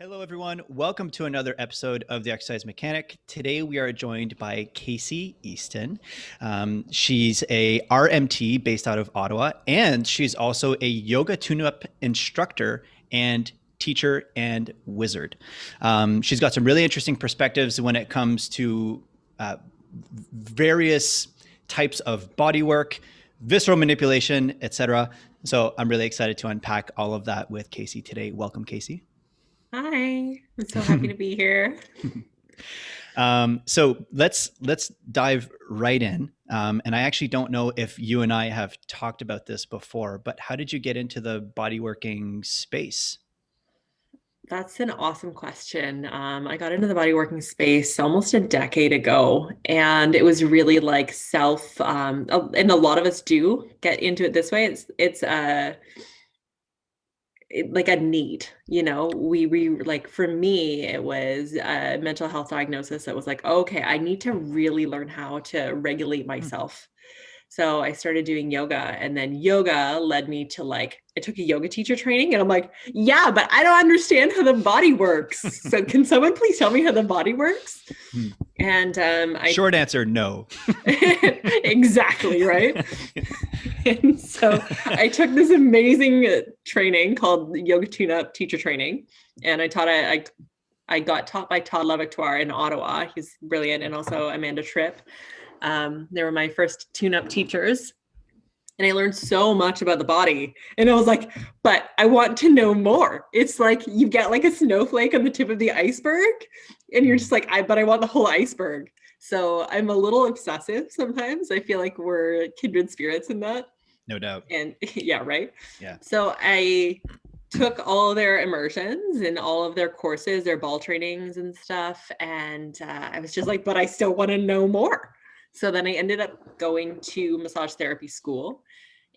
Hello, everyone. Welcome to another episode of The Exercise Mechanic. Today, we are joined by Casey Easton. She's a RMT based out of Ottawa, and she's also a yoga tune-up instructor and teacher and wizard. She's got some really interesting perspectives when it comes to various types of body work, visceral manipulation, etc. So I'm really excited to unpack all of that with Casey today. Welcome, Casey. Hi, I'm so happy to be here. So let's dive right in. And I actually don't know if you and I have talked about this before, but how did you get into the bodyworking space? That's an awesome question. I got into the bodyworking space almost a decade ago, and it was really like and a lot of us do get into it this way. Like a need, we like for me, it was a mental health diagnosis that was like, okay, I need to really learn how to regulate Hmm. myself. So I started doing yoga, and then yoga led me to like, I took a yoga teacher training, and I'm like, yeah, but I don't understand how the body works. So can someone please tell me how the body works? And I Short answer, no. exactly right. And so I took this amazing training called Yoga Tune-Up Teacher Training, and I got taught by Todd LeVictoire in Ottawa. He's brilliant, and also Amanda Tripp. They were my first tune-up teachers, and I learned so much about the body. And I was like, but I want to know more. It's like you get like a snowflake on the tip of the iceberg, and you're just like, but I want the whole iceberg. So I'm a little obsessive sometimes. I feel like we're kindred spirits in that. No doubt. And yeah, right. Yeah. So I took all their immersions and all of their courses, their ball trainings and stuff. And I was just like, but I still want to know more. So then I ended up going to massage therapy school.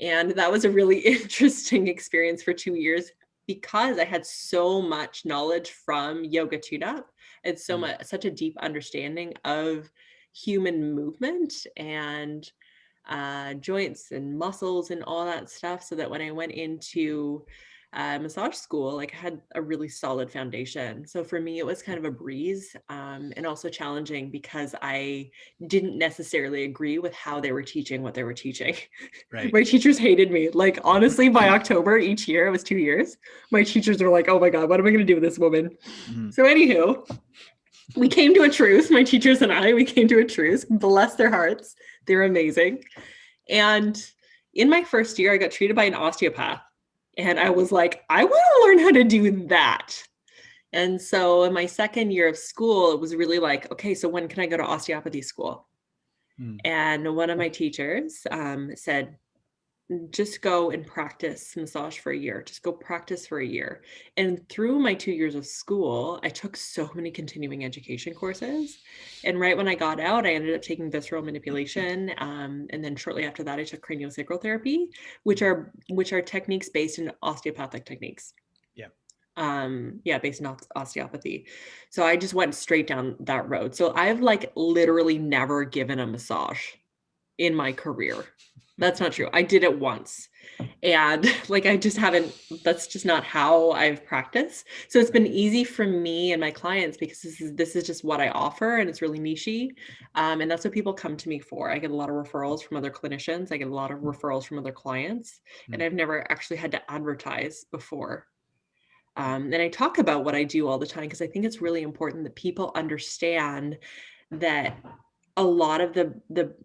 And that was a really interesting experience for 2 years because I had so much knowledge from yoga tune-up and such a deep understanding of human movement and joints and muscles and all that stuff, so that when I went into massage school, like I had a really solid foundation. So for me, it was kind of a breeze, and also challenging because I didn't necessarily agree with how they were teaching what they were teaching. Right. My teachers hated me. Like honestly, by October each year, it was 2 years. My teachers were like, "Oh my god, what am I going to do with this woman?" Mhm. So anywho, we came to a truce. My teachers and we came to a truce. Bless their hearts, they're amazing. And in my first year, I got treated by an osteopath. And I was like, I want to learn how to do that. And so in my second year of school, it was really like, okay, so when can I go to osteopathy school? Mm. And one of my teachers said, just go and practice massage for a year. Just go practice for a year. And through my 2 years of school, I took so many continuing education courses. And right when I got out, I ended up taking visceral manipulation. And then shortly after that, I took craniosacral therapy, which are techniques based in osteopathic techniques. Yeah. Yeah, based in osteopathy. So I just went straight down that road. So I've like literally never given a massage in my career. That's not true. I did it once. And like I just haven't, that's just not how I've practiced. So it's been Right. easy for me and my clients because this is just what I offer, and it's really nichey. And that's what people come to me for. I get a lot of referrals from other clinicians. I get a lot of referrals from other clients, and Mm. I've never actually had to advertise before. And I talk about what I do all the time because I think it's really important that people understand that a lot of the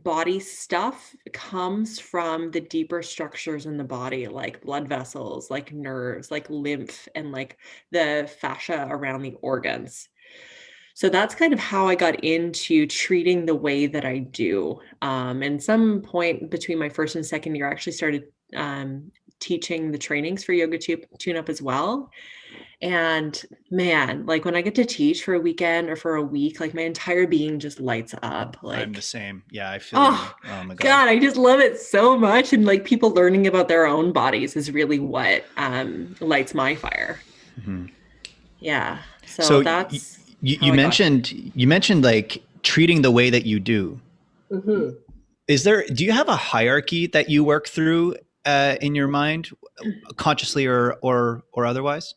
body stuff comes from the deeper structures in the body, like blood vessels, like nerves, like lymph, and like the fascia around the organs. So that's kind of how I got into treating the way that I do. And some point between my first and second year, I actually started teaching the trainings for yoga tune up as well. And man, like when I get to teach for a weekend or for a week, like my entire being just lights up. I'm the Like, same. Yeah, I feel you. oh Oh my God. God, I just love it so much. And like people learning about their own bodies is really what lights my fire. Mhm. Yeah. So So that's how you I got here. mentioned like treating the way that you do. Mhm. Do you have a hierarchy that you work through in your mind, consciously or otherwise?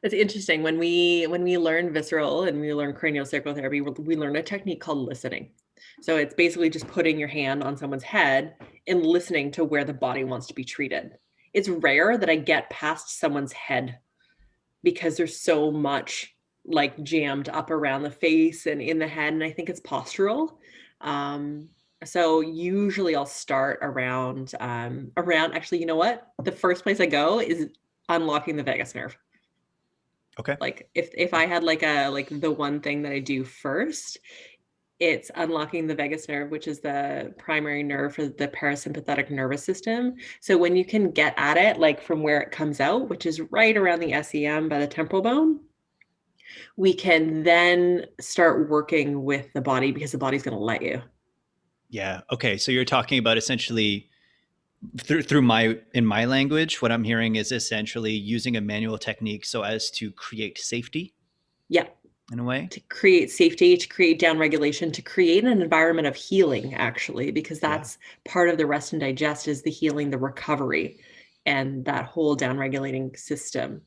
It's interesting when we learn visceral and we learn craniosacral therapy, we learn a technique called listening. So it's basically just putting your hand on someone's head and listening to where the body wants to be treated. It's rare that I get past someone's head because there's so much like jammed up around the face and in the head, and I think it's postural. Um, so usually I'll start around actually, you know what? The first place I go is unlocking the vagus nerve. Okay. Like if I had like the one thing that I do first, it's unlocking the vagus nerve, which is the primary nerve for the parasympathetic nervous system. So when you can get at it, like from where it comes out, which is right around the SEM by the temporal bone, we can then start working with the body because the body's going to let you. Yeah. Okay. So you're talking about essentially through my in my language, what I'm hearing is essentially using a manual technique so as to create safety Yeah. in a way. To create safety, to create down regulation, to create an environment of healing, actually, because Yeah. that's part of the rest and digest is the healing, the recovery, and that whole down regulating system.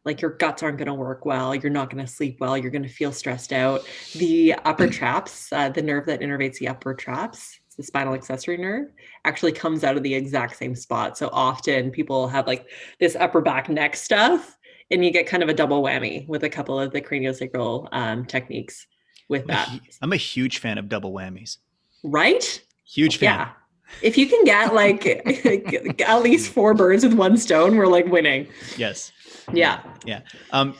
Like your guts aren't going to work well, you're not going to sleep well, you're going to feel stressed out. The upper traps, the nerve that innervates the upper traps, the spinal accessory nerve, actually comes out of the exact same spot. So often people have like this upper back neck stuff, and you get kind of a double whammy with a couple of the craniosacral techniques with that. I'm a huge fan of double whammies. Right? Huge fan. Yeah. If you can get like at least four birds with one stone, we're like winning. Yes. Yeah. Yeah.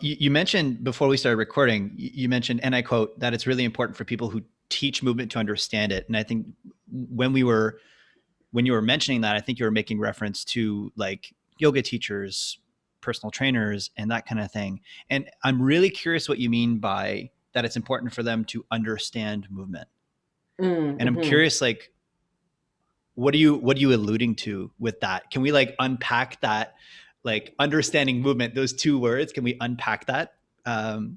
You mentioned before we started recording, you mentioned, and I quote, that it's really important for people who teach movement to understand it. And I think when you were mentioning that, I think you were making reference to like yoga teachers, personal trainers, and that kind of thing. And I'm really curious what you mean by that it's important for them to understand movement. And I'm Mm-hmm. curious, like, what are you alluding to with that? Can we like unpack that, like understanding movement, those two words? Can we unpack that? I'd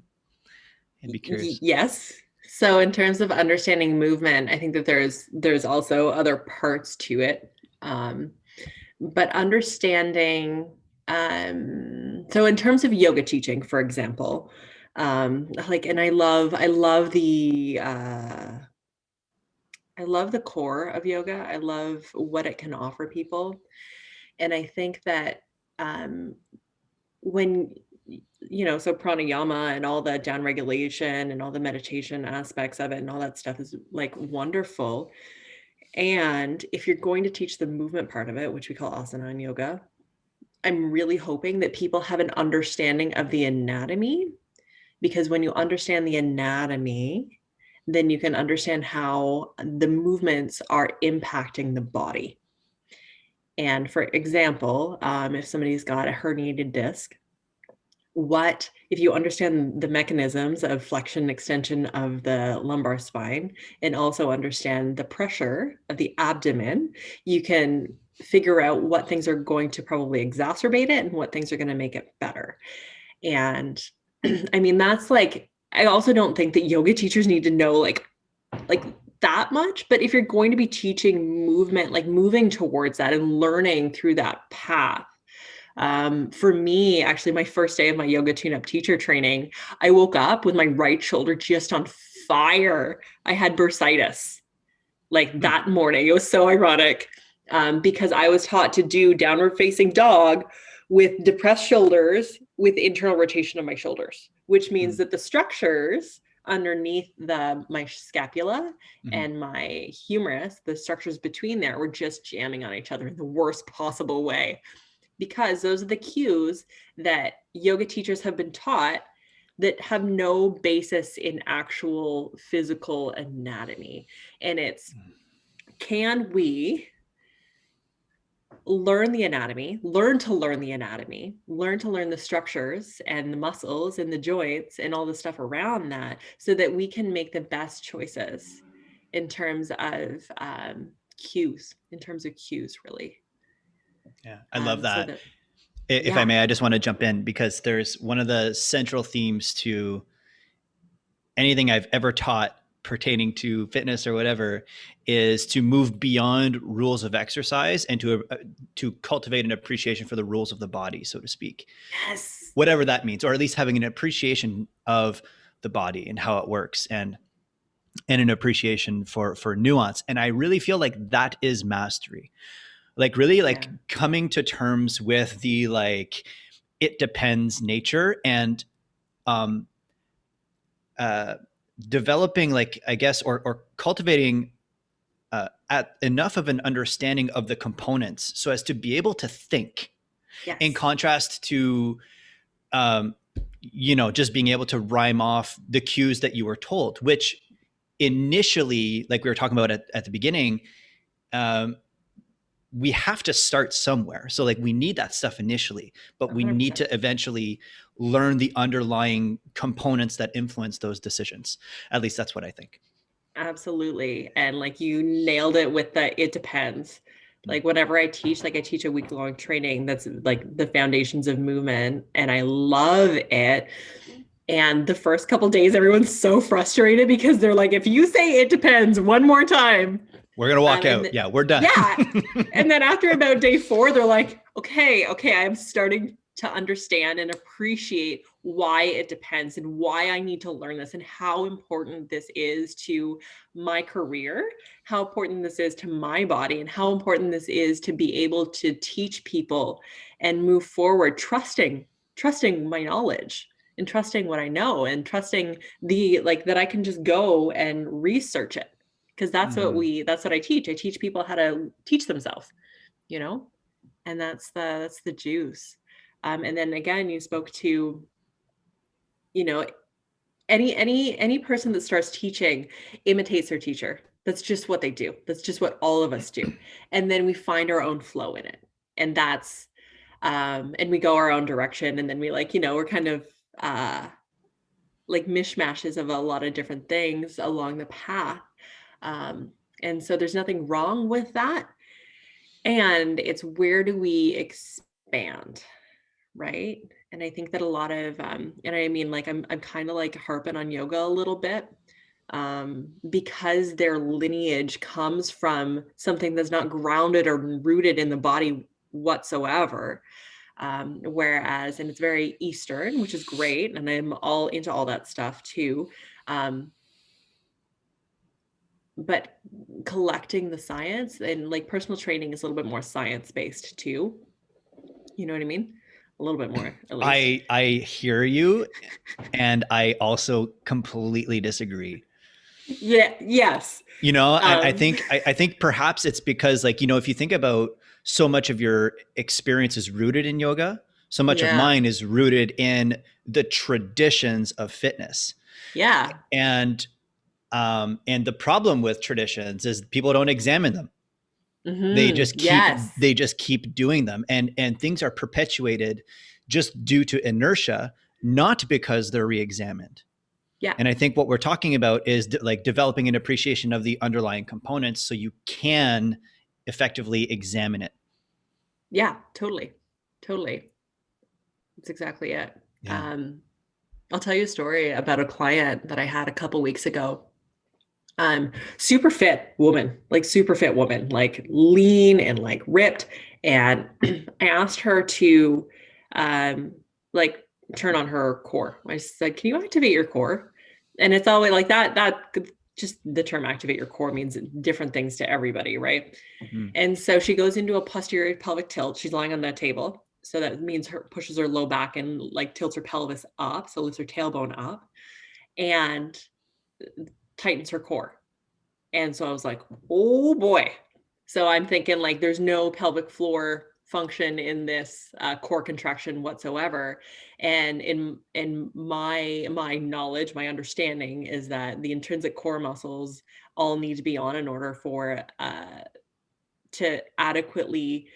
be curious. Yes. So in terms of understanding movement, I think that there's also other parts to it. But understanding so in terms of yoga teaching, for example, like and I love the core of yoga. I love what it can offer people. And I think that um, when so pranayama and all the down regulation and all the meditation aspects of it and all that stuff is like wonderful. And if you're going to teach the movement part of it, which we call asana in yoga, I'm really hoping that people have an understanding of the anatomy, because when you understand the anatomy, then you can understand how the movements are impacting the body. And for example, if somebody's got a herniated disc, what if you understand the mechanisms of flexion and extension of the lumbar spine and also understand the pressure of the abdomen, you can figure out what things are going to probably exacerbate it and what things are going to make it better. And I mean, that's like, I also don't think that yoga teachers need to know like that much, but if you're going to be teaching movement, like moving towards that and learning through that path. For me, actually, my first day of my yoga tune-up teacher training, I woke up with my right shoulder just on fire. I had bursitis like Hmm. that morning. It was so ironic because I was taught to do downward facing dog with depressed shoulders with internal rotation of my shoulders, which means Hmm. that the structures underneath my scapula Hmm. and my humerus, the structures between there were just jamming on each other in the worst possible way, because those are the cues that yoga teachers have been taught that have no basis in actual physical anatomy. And it's, can we learn the anatomy, learn to learn the anatomy, learn to learn the structures and the muscles and the joints and all the stuff around that so that we can make the best choices in terms of cues, really. Yeah, I love So that. that, If I yeah. may, I just want to jump in because there's one of the central themes to anything I've ever taught pertaining to fitness or whatever is to move beyond rules of exercise and to cultivate an appreciation for the rules of the body, so to speak, Yes. whatever that means, or at least having an appreciation of the body and how it works, and an appreciation for nuance. And I really feel like that is mastery, like really like Yeah. coming to terms with the like it depends nature, and um uh developing, like, I guess, or cultivating at enough of an understanding of the components so as to be able to think, in Yes. contrast to um just being able to rhyme off the cues that you were told, which initially, like we were talking about at the beginning, um we have to start somewhere. So like we need that stuff initially, but we need 100%. to eventually learn the underlying components that influence those decisions. At least that's what I think. Absolutely. And like you nailed it with the it depends. Like whenever I teach, like I teach a week-long training that's like the foundations of movement, and I love it. And the first couple days, everyone's so frustrated because they're like, if you say it depends one more time, We're gonna walk and out. Yeah, we're done. yeah. And then after about day 4, they're like, okay, I'm starting to understand and appreciate why it depends and why I need to learn this and how important this is to my career, how important this is to my body, and how important this is to be able to teach people and move forward, trusting my knowledge and trusting what I know and trusting the like that I can just go and research it, because that's what I teach. I teach people how to teach themselves, you know, and that's the juice. And then again, you spoke to, you know, any person that starts teaching imitates their teacher. That's just what they do. That's just what all of us do. And then we find our own flow in it. And that's and we go our own direction. And then we like, we're kind of like mishmashes of a lot of different things along the path. Um, and so there's nothing wrong with that. And it's where do we expand, right? And I think that a lot of, and I mean, like, I'm kind of like harping on yoga a little bit, because their lineage comes from something that's not grounded or rooted in the body whatsoever. Whereas, and it's very Eastern, which is great. And I'm all into all that stuff too. Um, but collecting the science and like personal training is a little bit more science based too. You know what I mean? A little bit more, at least. I hear you, and I also completely disagree. Yeah. Yes. I Um, think I think perhaps it's because, like, if you think about, so much of your experience is rooted in yoga, so much of yeah. mine is rooted in the traditions of fitness. Yeah. And the problem with traditions is people don't examine them. They just keep Yes. they just keep doing them, and things are perpetuated just due to inertia, not because they're re-examined. Yeah. And I think what we're talking about is like developing an appreciation of the underlying components so you can effectively examine it. Yeah. Totally. Totally. That's exactly it. Yeah. Um, I'll tell you a story about a client that I had a couple weeks ago. Super fit woman, like super fit woman, like lean and like ripped. And I asked her to um like turn on her core. I said, can you activate your core? And it's always like that just the term activate your core means different things to everybody, right? Mhm. And so she goes into a posterior pelvic tilt. She's lying on that table. So that means her pushes her low back and like tilts her pelvis up. So lifts her tailbone up and tightens her core. And so I was like, oh boy. So I'm thinking like there's no pelvic floor function in this core contraction whatsoever. And in my knowledge, my understanding is that the intrinsic core muscles all need to be on in order for to adequately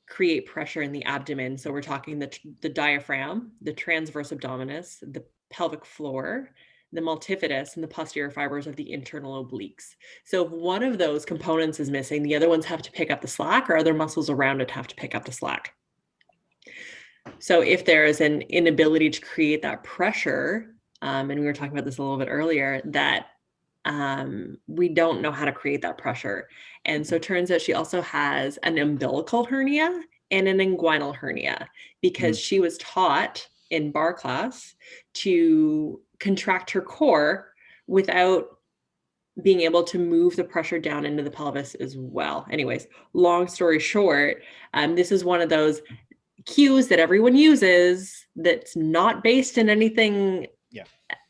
create pressure in the abdomen. So we're talking the diaphragm, the transverse abdominis, the pelvic floor, the multifidus, and the posterior fibers of the internal obliques. So if one of those components is missing, the other ones have to pick up the slack, or other muscles around it have to pick up the slack. So if there is an inability to create that pressure, and we were talking about this a little bit earlier, that we don't know how to create that pressure. And so it turns out she also has an umbilical hernia and an inguinal hernia because she was taught in bar class to contract her core without being able to move the pressure down into the pelvis as well. Anyways, long story short, this is one of those cues that everyone uses that's not based in anything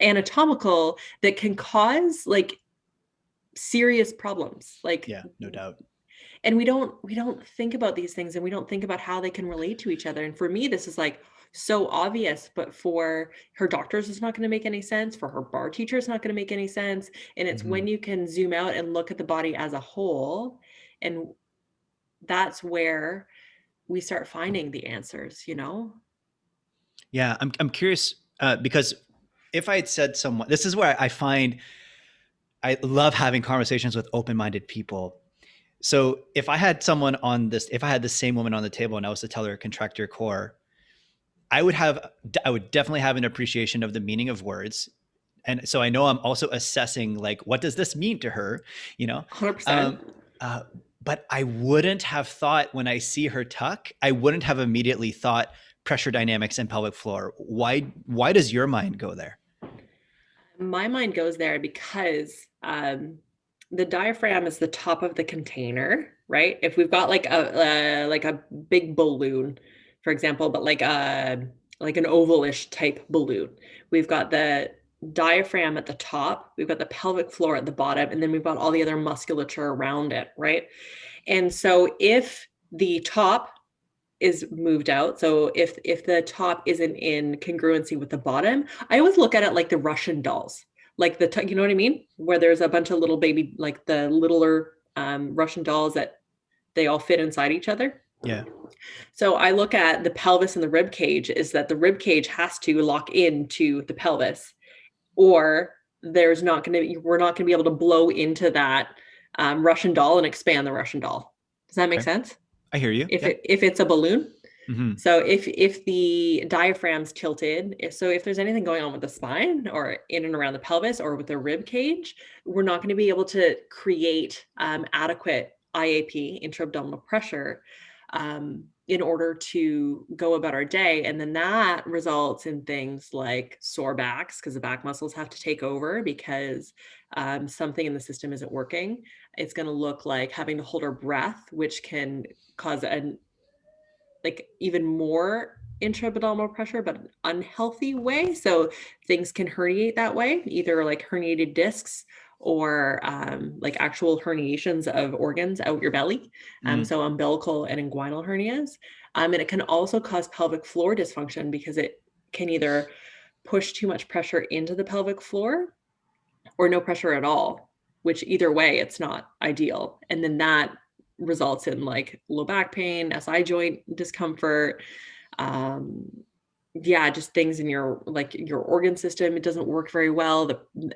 anatomical that can cause like serious problems. Like, Yeah, no doubt. and we don't think about these things, and we don't think about how they can relate to each other. And for me, this is like so obvious, but for her doctors, it's not going to make any sense. For her bar teacher, it's not going to make any sense. And it's when you can zoom out and look at the body as a whole, and that's where we start finding the answers, you know? Yeah, I'm curious because if I had said someone, this is where I find I love having conversations with open-minded people. So if I had someone on this, if I had the same woman on the table and I was to tell her contract your core, I would definitely have an appreciation of the meaning of words. And so I know I'm also assessing like, what does this mean to her? You know, 100%. um, uh, but I wouldn't have thought when I see her tuck, I wouldn't have immediately thought pressure dynamics and pelvic floor. Why does your mind go there? My mind goes there because the diaphragm is the top of the container, right? If we've got like a big balloon, for example, but like an ovalish type balloon, we've got the diaphragm at the top, we've got the pelvic floor at the bottom, and then we've got all the other musculature around it, right? And so if the top is moved out. So if the top isn't in congruency with the bottom, I always look at it like the Russian dolls, like you know what I mean, where there's a bunch of little baby, like the littler Russian dolls that they all fit inside each other. Yeah. So I look at the pelvis and the rib cage is that the rib cage has to lock into the pelvis, or there's not going to we're not going to be able to blow into that Russian doll and expand the Russian doll. Does that make Okay. sense? I hear you. If Yeah. if it's a balloon. Mm-hmm. So if the diaphragm's tilted, if there's anything going on with the spine or in and around the pelvis or with the rib cage, we're not going to be able to create adequate IAP, intra-abdominal pressure, in order to go about our day. And then that results in things like sore backs because the back muscles have to take over because something in the system isn't working. It's going to look like having to hold our breath, which can cause an like even more intra-abdominal pressure, but an unhealthy way. So things can herniate that way, either like herniated discs or like actual herniations of organs out your belly. So umbilical and inguinal hernias. And it can also cause pelvic floor dysfunction because it can either push too much pressure into the pelvic floor or no pressure at all, which either way, it's not ideal. And then that results in like low back pain, SI joint discomfort, um, yeah, just things in your like your organ system. It doesn't work very well.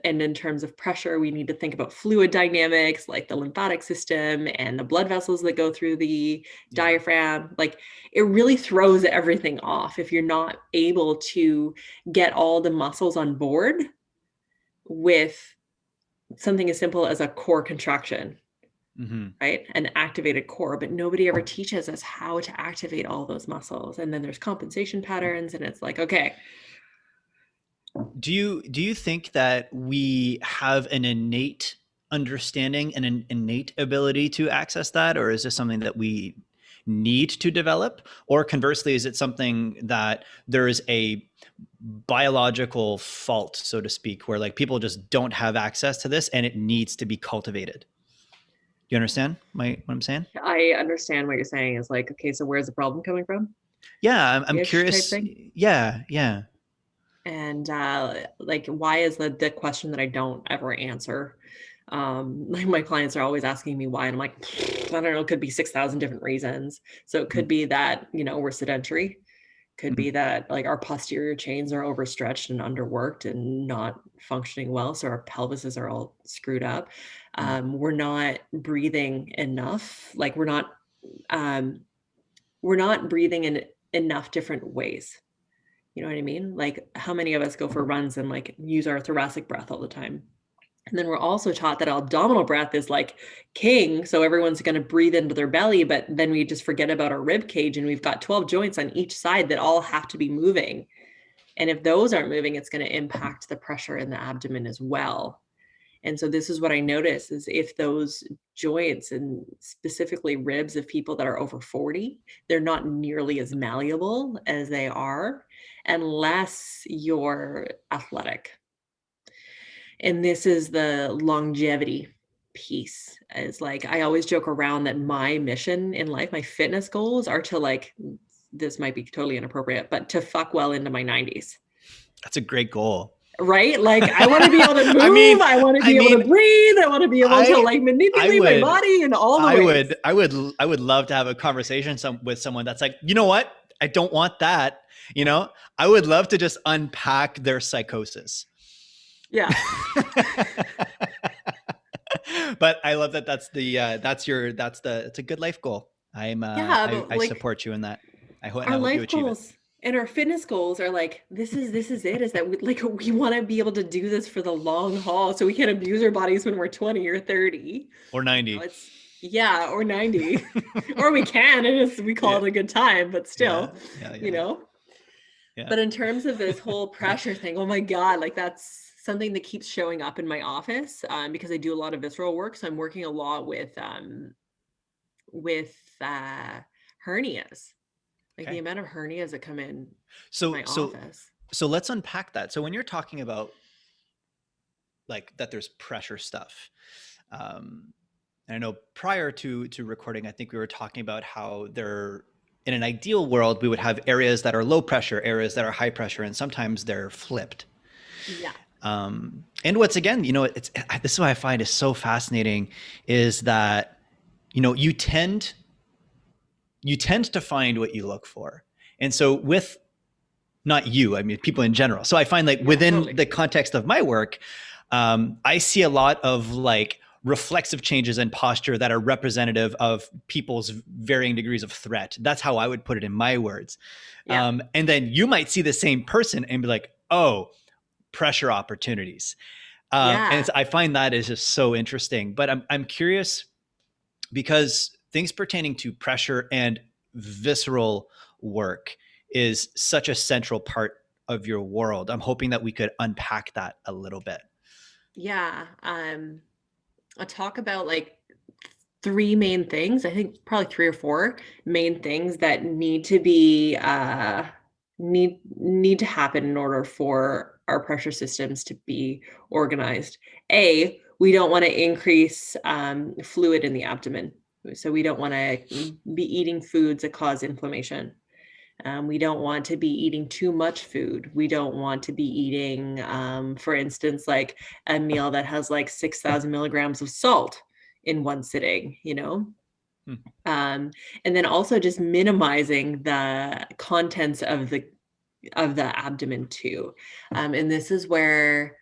And in terms of pressure, we need to think about fluid dynamics, like the lymphatic system and the blood vessels that go through the diaphragm. Like it really throws everything off if you're not able to get all the muscles on board with something as simple as a core contraction, right? An activated core, but nobody ever teaches us how to activate all those muscles. And then there's compensation patterns, and it's like, okay. Do you think that we have an innate understanding and an innate ability to access that, or is this something that we need to develop? Or conversely, is it something that there is a biological fault, so to speak, where like people just don't have access to this and it needs to be cultivated? Do you understand what I'm saying? I understand what you're saying is like, okay, so where's the problem coming from? Yeah, I'm Ish type curious. thing. Yeah, yeah. And like, why is the question that I don't ever answer? Like my clients are always asking me why, and I'm like, I don't know, it could be 6,000 different reasons. So it could be that, you know, we're sedentary. Could be that like our posterior chains are overstretched and underworked and not functioning well. So our pelvises are all screwed up. We're not breathing enough. Like we're not breathing in enough different ways. You know what I mean? Like how many of us go for runs and like use our thoracic breath all the time? And then we're also taught that abdominal breath is like king. So everyone's going to breathe into their belly, but then we just forget about our rib cage, and we've got 12 joints on each side that all have to be moving. And if those aren't moving, it's going to impact the pressure in the abdomen as well. And so this is what I notice is if those joints, and specifically ribs of people that are over 40, they're not nearly as malleable as they are unless you're athletic. And this is the longevity piece. Is like, I always joke around that my mission in life, my fitness goals are to, like, this might be totally inappropriate, but to fuck well into my 90s. That's a great goal. Right? Like, I want to be able to move. I mean, I want to I be able mean, to breathe. I want to be able to, I like, I manipulate my would body in all the ways. I would love to have a conversation with someone that's like, you know what? I don't want that. You know, I would love to just unpack their psychosis. Yeah. But I love that it's a good life goal. Yeah, but I like, support you in that. I hope our you life achieve it. goals and our fitness goals are like, this is it, is that we want to be able to do this for the long haul, so we can abuse our bodies when we're 20 or 30 or 90. it's yeah, or 90. Or we can, and we call Yeah. it a good time, but still, Yeah. Yeah. But in terms of this whole pressure thing, oh my God, like, that's something that keeps showing up in my office, because I do a lot of visceral work. So I'm working a lot with hernias. Like, the Okay. amount of hernias that come in So my office. so let's unpack that. So when you're talking about like that, there's pressure stuff. And I know prior to recording, I think we were talking about how there, in an ideal world, we would have areas that are low pressure, areas that are high pressure, and sometimes they're flipped. Yeah. And what's, again, it's this is what I find is so fascinating is that you tend to find what you look for, and so with not you, I mean people in general. So I find, like, within Totally. the context of my work, I see a lot of, like, reflexive changes in posture that are representative of people's varying degrees of threat. That's how I would put it in my words. Yeah. And then you might see the same person and be like, oh, pressure opportunities. Yeah. I find that is just so interesting. But I'm curious, because things pertaining to pressure and visceral work is such a central part of your world. I'm hoping that we could unpack that a little bit. Yeah. I'll talk about, like, three main things. I think probably three or four main things that need to be need to happen in order for our pressure systems to be organized. We don't want to increase fluid in the abdomen. So we don't want to be eating foods that cause inflammation. We don't want to be eating too much food. We don't want to be eating, for instance, like a meal that has like 6,000 milligrams of salt in one sitting, Hmm. And then also just minimizing the contents of the abdomen too. And this is where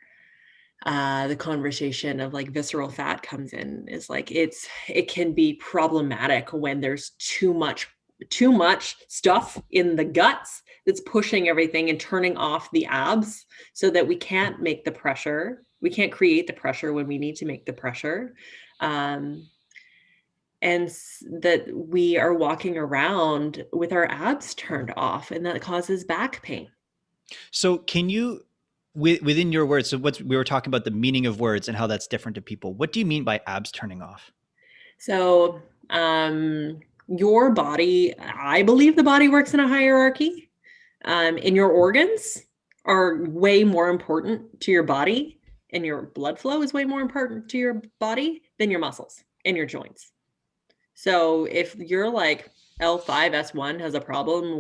the conversation of, like, visceral fat comes in. Is like, it can be problematic when there's too much stuff in the guts that's pushing everything and turning off the abs, so that we can't make the pressure. We can't create the pressure when we need to make the pressure. And that we are walking around with our abs turned off, and that causes back pain. So can you, within your words, so we were talking about the meaning of words and how that's different to people. What do you mean by abs turning off? So, your body, I believe the body works in a hierarchy. And your organs are way more important to your body, and your blood flow is way more important to your body than your muscles and your joints. So if you're like L5S1 has a problem so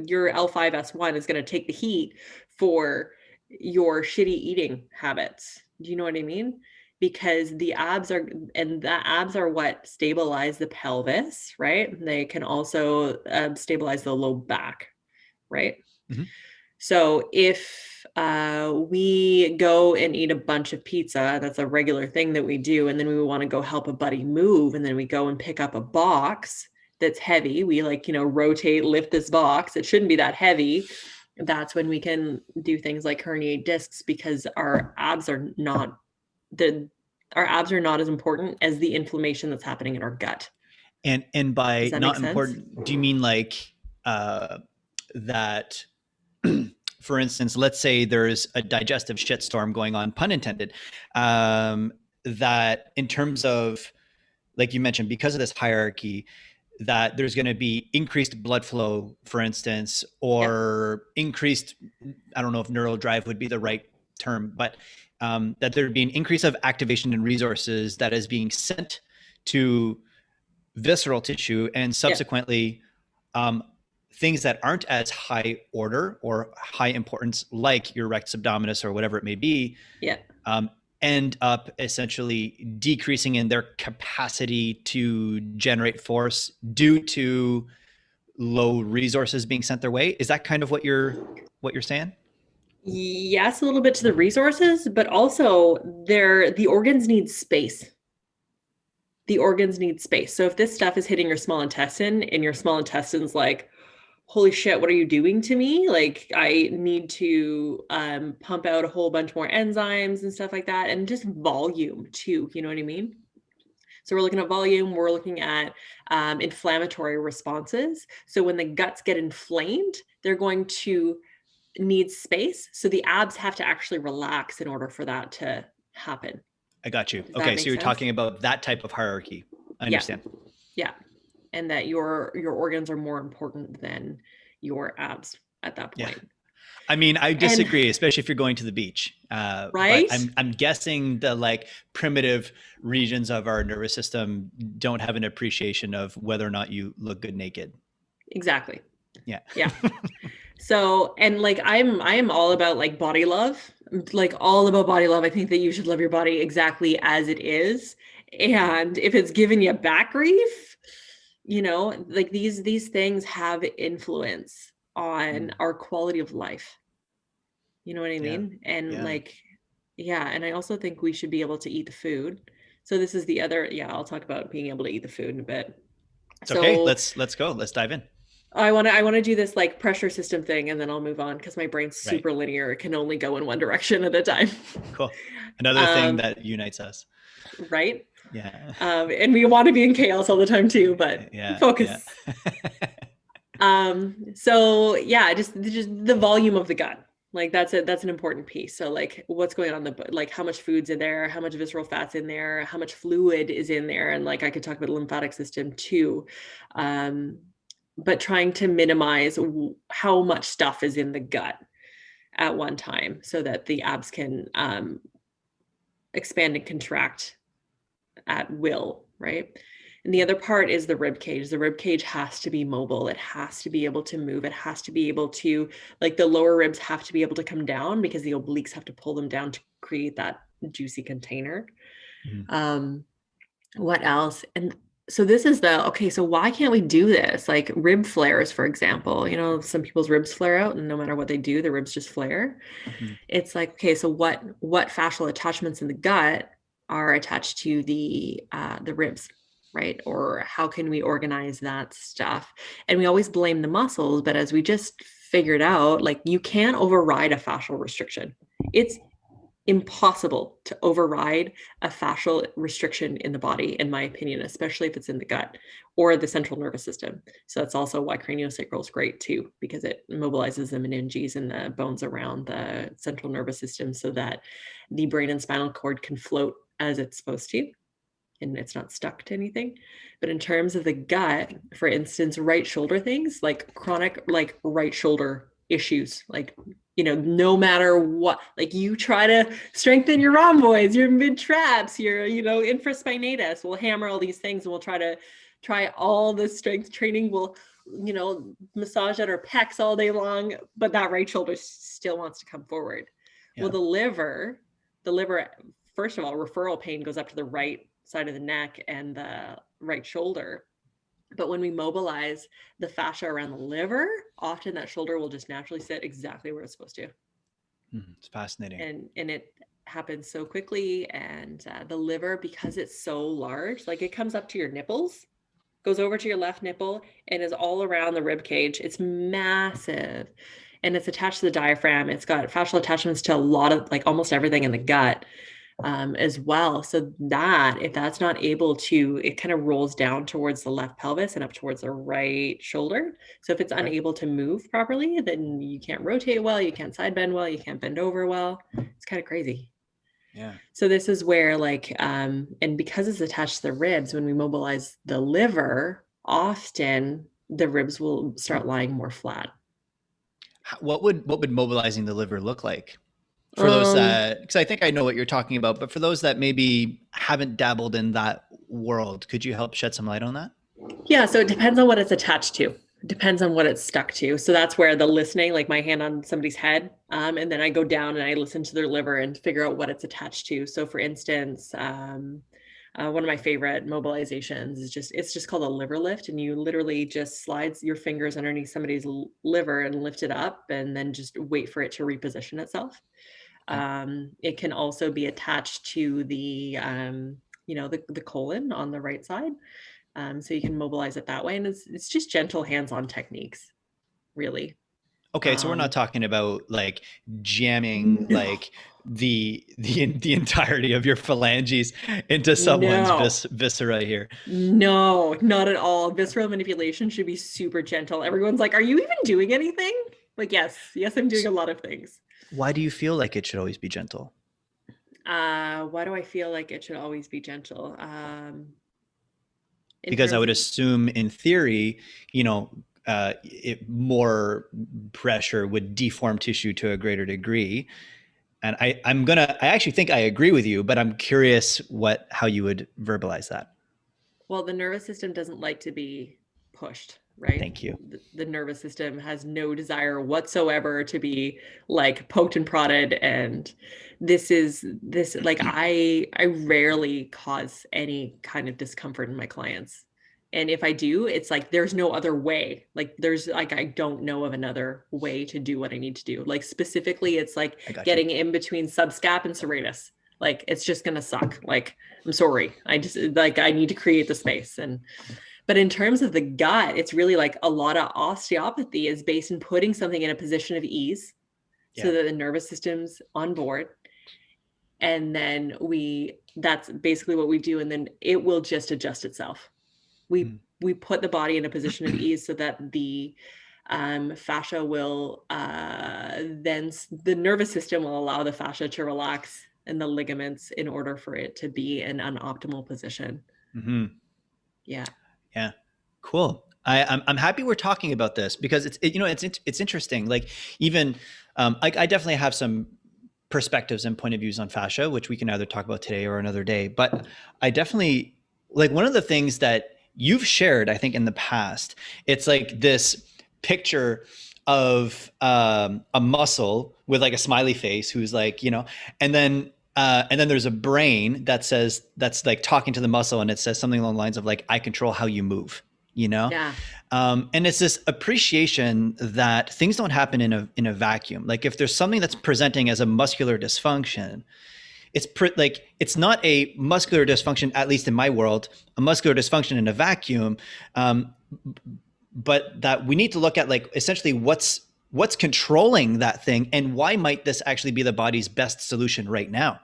your L5S1 is going to take the heat for your shitty eating habits. Do you know what I mean? Because the abs are what stabilize the pelvis, right? They can also stabilize the low back, right? Mm-hmm. So if we go and eat a bunch of pizza, that's a regular thing that we do, and then we want to go help a buddy move, and then we go and pick up a box that's heavy. We rotate, lift this box. It shouldn't be that heavy. that's when we can do things like herniate discs, because our abs are not the our abs are not as important as the inflammation that's happening in our gut. And Does by that make not sense? important, do you mean like that? For instance, let's say there's a digestive shitstorm going on, pun intended. That in terms of, like you mentioned, because of this hierarchy, that there's going to be increased blood flow, for instance, Yeah. or increased, I don't know if neural drive would be the right term, but that there'd be an increase of activation and resources that is being sent to visceral tissue, and Yeah. subsequently um, things that aren't as high order or high importance, like your rectus abdominis or whatever it may be, Yeah. um, end up essentially decreasing in their capacity to generate force due to low resources being sent their way. Is that kind of what you're saying? Yes, a little bit to the resources, but also the organs need space. The organs need space. So if this stuff is hitting your small intestine and your small intestine's like, holy shit, what are you doing to me? Like, I need to pump out a whole bunch more enzymes and stuff like that, and just volume too. You know what I mean? So we're looking at volume, we're looking at inflammatory responses. So when the guts get inflamed, they're going to need space. So the abs have to actually relax in order for that to happen. I got you. Does that Okay, so make you're sense? talking about that type of hierarchy. I Yeah. understand. Yeah. And that your organs are more important than your abs at that Yeah. point. I mean, I And disagree, especially if you're going to the beach. But right? I'm guessing the like primitive regions of our nervous system don't have an appreciation of whether or not you look good naked. Exactly. Yeah. Yeah. So, and like I am all about like body love, like all about body love. I think that you should love your body exactly as it is. And if it's giving you back grief, like these things have influence on Mm. our quality of life. You know what I Yeah. mean? And Yeah. like, yeah, and I also think we should be able to eat the food. So this is the other, yeah, I'll talk about being able to eat the food in a bit. It's okay. So Let's go. Let's dive in. I want to do this like pressure system thing, and then I'll move on because my brain's Right. super linear. It can only go in one direction at a time. Cool. Another thing um, that unites us. right. Yeah. And we want to be in chaos all the time too, but Yeah. Yeah. focus. So yeah, just the volume of the gut. Like that's an important piece. So like what's going on like how much food's in there, how much visceral fat's in there, how much fluid is in there. And like I could talk about the lymphatic system too. Um, but trying to minimize how much stuff is in the gut at one time so that the abs can expand and contract at will, right? And the other part is the rib cage. The rib cage has to be mobile. It has to be able to move. It has to be able to, like the lower ribs have to be able to come down because the obliques have to pull them down to create that juicy container. Mhm. Um, what else? And so this is okay, so why can't we do this? Like rib flares, for example, some people's ribs flare out and no matter what they do, the ribs just flare. Mhm. It's like, okay, so what fascial attachments in the gut are attached to the ribs, right? Or how can we organize that stuff? And we always blame the muscles, but as we just figured out, like you can't override a fascial restriction. It's impossible to override a fascial restriction in the body, in my opinion, especially if it's in the gut or the central nervous system. So that's also why craniosacral is great too, because it mobilizes the meninges and the bones around the central nervous system so that the brain and spinal cord can float as it's supposed to and it's not stuck to anything. But in terms of the gut, for instance, right shoulder things like chronic, like right shoulder issues, like, no matter what, like you try to strengthen your rhomboids, your mid traps, your, infraspinatus, we'll hammer all these things and we'll try all the strength training. We'll, massage at our pecs all day long, but that right shoulder still wants to come forward. Well, Yeah. the liver, first of all, referral pain goes up to the right side of the neck and the right shoulder. But when we mobilize the fascia around the liver, often that shoulder will just naturally sit exactly where it's supposed to. It's fascinating. And it happens so quickly. And the liver, because it's so large, like it comes up to your nipples, goes over to your left nipple, and is all around the rib cage. It's massive. and it's attached to the diaphragm. It's got fascial attachments to a lot of, like, almost everything in the gut, as well. So that, if that's not able to, it kind of rolls down towards the left pelvis and up towards the right shoulder. So if it's Okay. unable to move properly, then you can't rotate well, you can't side bend well, you can't bend over well. It's kind of crazy. Yeah. So this is where, like, and because it's attached to the ribs, when we mobilize the liver, often the ribs will start lying more flat. What would mobilizing the liver look like for those Um, that, because I think I know what you're talking about, but for those that maybe haven't dabbled in that world, could you help shed some light on that? yeah, so it depends on what it's attached to. It depends on what it's stuck to. So that's where the listening, like my hand on somebody's head, and then I go down and I listen to their liver and figure out what it's attached to. So for instance, one of my favorite mobilizations is it's just called a liver lift, and you literally just slides your fingers underneath somebody's liver and lift it up, and then just wait for it to reposition itself. Okay. It can also be attached to the the colon on the right side, so you can mobilize it that way, and it's just gentle hands-on techniques, really. Okay, so we're not Um, talking about like jamming no, like the entirety of your phalanges into someone's no, viscera here. no, not at all. Visceral manipulation should be super gentle. Everyone's like, "Are you even doing anything?" Like, yes, I'm doing a lot of things. Why do you feel like it should always be gentle? Why do I feel like it should always be gentle? In Because I terms would of, assume in theory, more pressure would deform tissue to a greater degree. And I actually think I agree with you, but I'm curious how you would verbalize that. well, the nervous system doesn't like to be pushed, right? Thank you. The nervous system has no desire whatsoever to be, like, poked and prodded. And this, like, I rarely cause any kind of discomfort in my clients. And if I do, it's like there's no other way. Like, there's, like, I don't know of another way to do what I need to do. Like, specifically, it's like I got you. getting in between subscap and serratus. Like, it's just gonna suck. Like, I'm sorry. I just, like, I need to create the space. And but in terms of the gut, it's really like a lot of osteopathy is based in putting something in a position of ease so Yeah. that the nervous system's on board. And then that's basically what we do. And then it will just adjust itself. We Mm. we put the body in a position of ease so that the fascia will then the nervous system will allow the fascia to relax and the ligaments in order for it to be in an optimal position. Mm-hmm. Yeah. Yeah, cool. I'm happy we're talking about this because it's interesting. Like even I definitely have some perspectives and point of views on fascia, which we can either talk about today or another day. But I definitely like one of the things that you've shared, I think, in the past. It's like this picture of a muscle with like a smiley face who's like, and then there's a brain that's like talking to the muscle, and it says something along the lines of like, I control how you move, you know? Yeah. And it's this appreciation that things don't happen in a vacuum. Like if there's something that's presenting as a muscular dysfunction, like it's not a muscular dysfunction, at least in my world, a muscular dysfunction in a vacuum, but that we need to look at like essentially what's controlling that thing, and why might this actually be the body's best solution right now,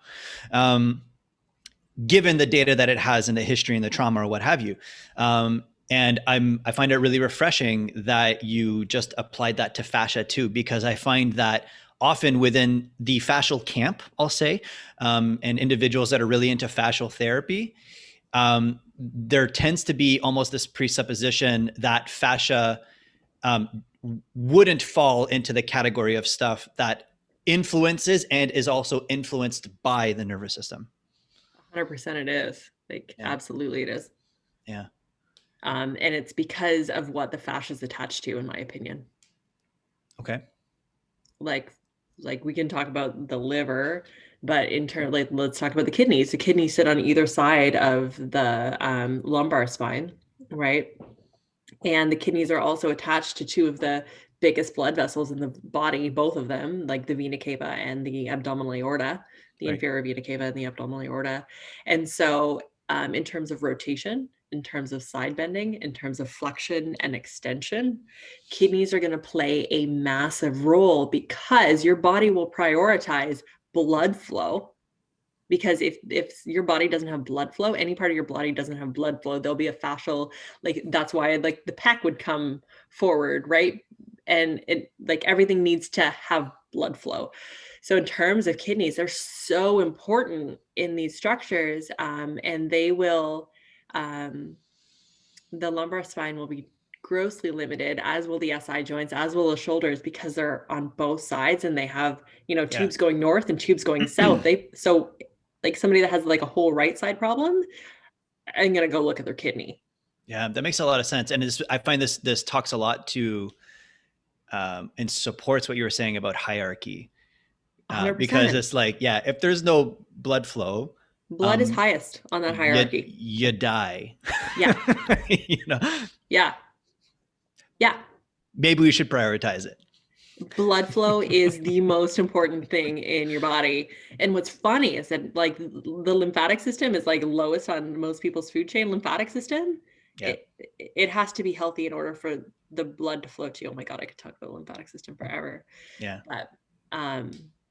given the data that it has and the history and the trauma or what have you. And I find it really refreshing that you just applied that to fascia too, because I find that often within the fascial camp, I'll say, and individuals that are really into fascial therapy, there tends to be almost this presupposition that fascia wouldn't fall into the category of stuff that influences and is also influenced by the nervous system. 100% it is. Like, Yeah. absolutely it is. Yeah. And it's because of what the fascia is attached to, in my opinion. Okay. Like, like we can talk about the liver, but in turn, like, let's talk about the kidneys. The kidneys sit on either side of the lumbar spine, right? And the kidneys are also attached to two of the biggest blood vessels in the body, both of them, like the vena cava and the abdominal aorta, the Right. inferior vena cava and the abdominal aorta. And so, in terms of rotation, in terms of side bending, in terms of flexion and extension. Kidneys are going to play a massive role because your body will prioritize blood flow. Because if your body doesn't have blood flow, any part of your body doesn't have blood flow, there'll be a fascial, like that's why like the pec would come forward, right? And it like everything needs to have blood flow. So in terms of kidneys, they're so important in these structures, and they will, the lumbar spine will be grossly limited, as will the SI joints, as will the shoulders, because they're on both sides and they have, Yeah. tubes going north and tubes going south. So like somebody that has like a whole right side problem, I'm going to go look at their kidney. Yeah, that makes a lot of sense. And I find this talks a lot to and supports what you were saying about hierarchy. Because 100%. it's like, yeah, if there's no blood flow, Blood is highest on that hierarchy. you die. Yeah. You know, Yeah. Yeah. maybe we should prioritize it. Blood flow is the most important thing in your body. And what's funny is that like the lymphatic system is like lowest on most people's food chain. Lymphatic system, Yeah. it has to be healthy in order for the blood to flow to you. Oh my God, I could talk about the lymphatic system forever. Yeah. But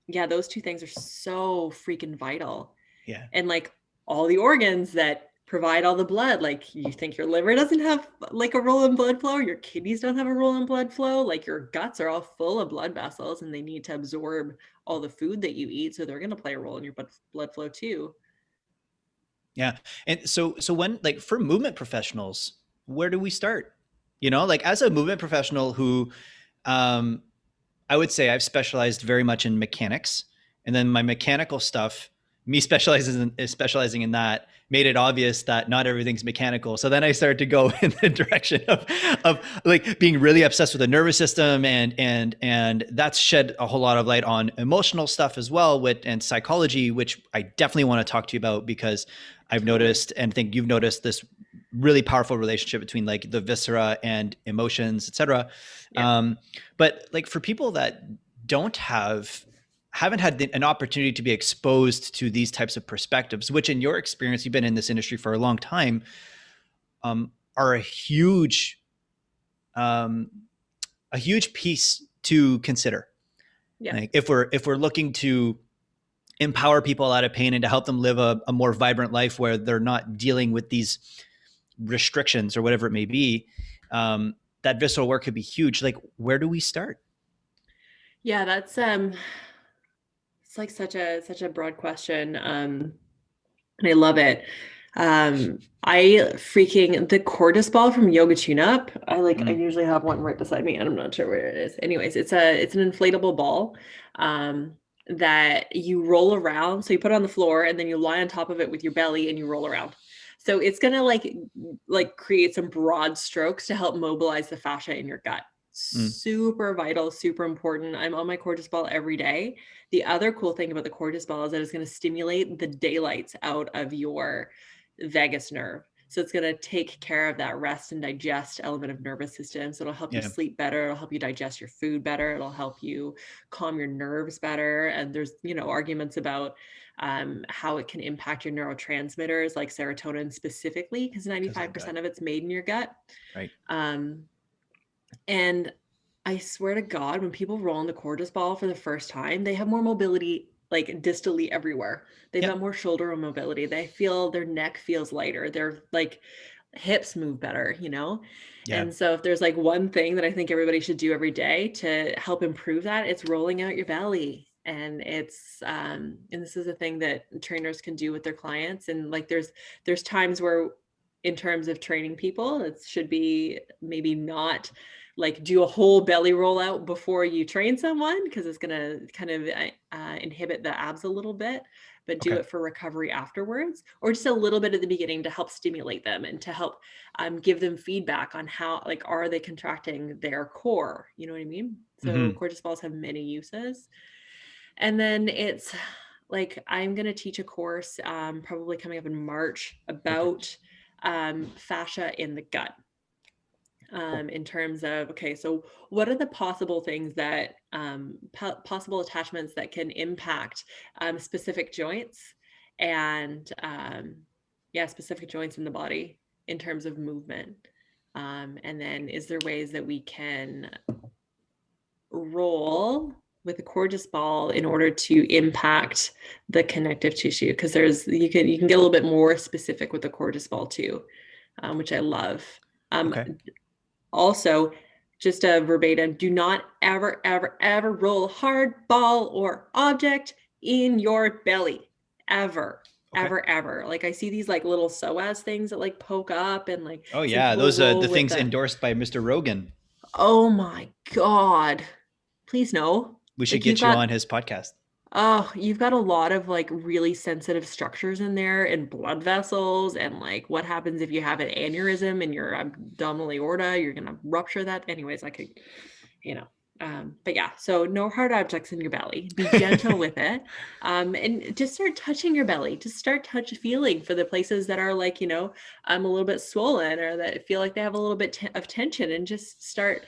yeah, those two things are so freaking vital. Yeah. And like all the organs that provide all the blood, like you think your liver doesn't have like a role in blood flow, your kidneys don't have a role in blood flow, like your guts are all full of blood vessels and they need to absorb all the food that you eat, so they're going to play a role in your blood flow too. Yeah. And so when, like, for movement professionals, where do we start? Like, as a movement professional who, I would say I've specialized very much in mechanics, and then my mechanical stuff, me specializing in that, made it obvious that not everything's mechanical. So then I started to go in the direction of like being really obsessed with the nervous system, and that's shed a whole lot of light on emotional stuff as well, and psychology, which I definitely want to talk to you about, because I've noticed, and think you've noticed, this really powerful relationship between like the viscera and emotions, etc. Yeah. But like, for people that haven't had an opportunity to be exposed to these types of perspectives, which in your experience, you've been in this industry for a long time, are a huge piece to consider. Yeah. Like, if we're looking to empower people out of pain and to help them live a more vibrant life where they're not dealing with these restrictions or whatever it may be, that visceral work could be huge. Like, where do we start? Yeah, that's it's like such a broad question. And I love it. I freaking the Cordis ball from Yoga Tune Up. I usually have one right beside me, and I'm not sure where it is. Anyways, it's an inflatable ball that you roll around. So you put it on the floor and then you lie on top of it with your belly and you roll around. So it's gonna like create some broad strokes to help mobilize the fascia in your gut. Super vital, super important. I'm on my Cordis ball every day. The other cool thing about the Cordis ball is that it's going to stimulate the daylights out of your vagus nerve. So it's going to take care of that rest and digest element of nervous system. So it'll help you sleep better. It'll help you digest your food better. It'll help you calm your nerves better. And there's, arguments about how it can impact your neurotransmitters like serotonin specifically, because 95% of it's made in your gut. Right. And I swear to God, when people roll in the Cordis ball for the first time, they have more mobility, like distally everywhere. They've got more shoulder mobility. They feel their neck feels lighter. Their like hips move better, Yeah. And so if there's like one thing that I think everybody should do every day to help improve that, it's rolling out your belly. And it's and this is a thing that trainers can do with their clients. And like there's times where, in terms of training people, it should be maybe not like do a whole belly rollout before you train someone, because it's going to kind of inhibit the abs a little bit, but do it for recovery afterwards, or just a little bit at the beginning to help stimulate them and to help give them feedback on how, like, are they contracting their core? You know what I mean? So Cordis balls have many uses. And then it's like, I'm going to teach a course probably coming up in March about fascia in the gut. In terms of, okay, so what are the possible things that, possible attachments that can impact specific joints and, specific joints in the body. in terms of movement? And then is there ways that we can roll with a cordless ball in order to impact the connective tissue? Because you can get a little bit more specific with the cordless ball too, which I love. Okay. Also, just a verbatim, do not ever, ever, ever roll a hard ball or object in your belly. Ever, Okay. ever. Like I see these like little psoas things that like poke up, and like Oh some yeah, people those are roll the with things the, endorsed by Mr. Rogan. oh my God. Please no. We should Like you've get you on got his podcast. Oh, you've got a lot of like really sensitive structures in there and blood vessels, and like what happens if you have an aneurysm in your abdominal aorta, you're gonna rupture that. Anyways, I could, you know. But yeah, so no hard objects in your belly. Be gentle with it. And just start touching your belly. Just start feeling for the places that are like, a little bit swollen or that feel like they have a little bit of tension, and just start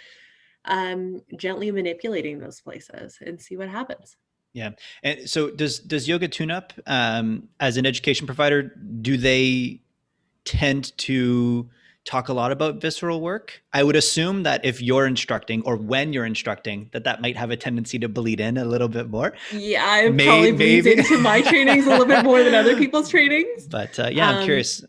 gently manipulating those places and see what happens. Yeah. And so does Yoga Tune Up, as an education provider, do they tend to talk a lot about visceral work? I would assume that if you're instructing or when you're instructing, that might have a tendency to bleed in a little bit more. Yeah, it probably bleeds Maybe. into my trainings a little bit more than other people's trainings. But yeah, I'm Um, curious.